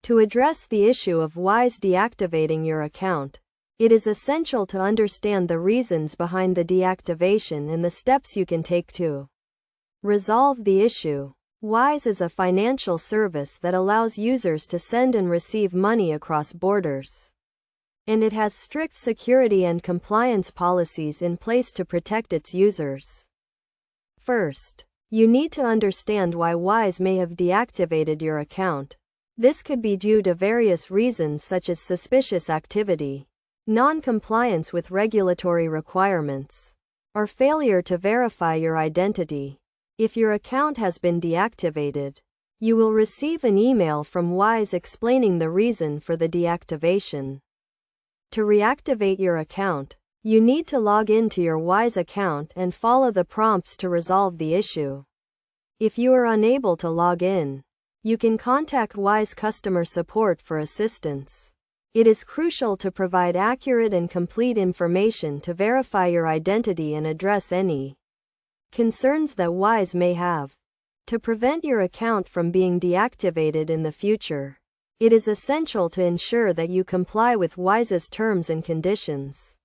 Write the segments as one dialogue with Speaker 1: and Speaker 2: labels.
Speaker 1: To address the issue of Wise deactivating your account, it is essential to understand the reasons behind the deactivation and the steps you can take to resolve the issue. Wise is a financial service that allows users to send and receive money across borders, and it has strict security and compliance policies in place to protect its users. First, you need to understand why Wise may have deactivated your account. This could be due to various reasons such as suspicious activity, non-compliance with regulatory requirements, or failure to verify your identity. If your account has been deactivated, you will receive an email from Wise explaining the reason for the deactivation. To reactivate your account, you need to log into your Wise account and follow the prompts to resolve the issue. If you are unable to log in, you can contact Wise customer support for assistance. It is crucial to provide accurate and complete information to verify your identity and address any concerns that Wise may have. To prevent your account from being deactivated in the future, it is essential to ensure that you comply with Wise's terms and conditions.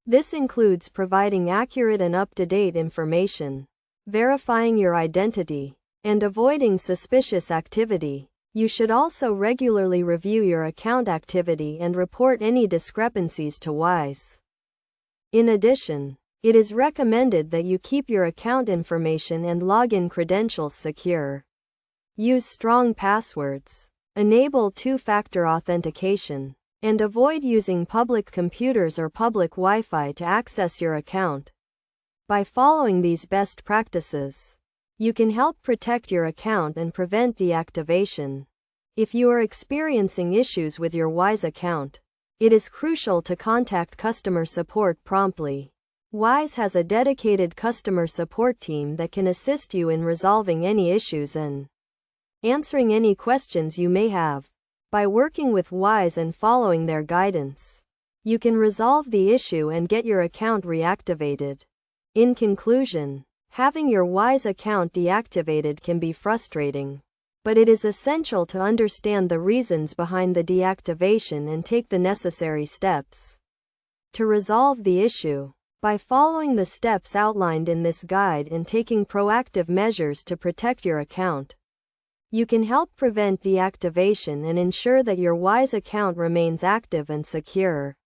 Speaker 1: This includes providing accurate and up-to-date information, verifying your identity, and avoiding suspicious activity. You should also regularly review your account activity and report any discrepancies to Wise. In addition, it is recommended that you keep your account information and login credentials secure. Use strong passwords, enable two-factor authentication, and avoid using public computers or public Wi-Fi to access your account. By following these best practices, you can help protect your account and prevent deactivation. If you are experiencing issues with your Wise account, it is crucial to contact customer support promptly. Wise has a dedicated customer support team that can assist you in resolving any issues and answering any questions you may have. By working with Wise and following their guidance, you can resolve the issue and get your account reactivated. In conclusion, having your Wise account deactivated can be frustrating, but it is essential to understand the reasons behind the deactivation and take the necessary steps to resolve the issue. By following the steps outlined in this guide and taking proactive measures to protect your account, you can help prevent deactivation and ensure that your Wise account remains active and secure.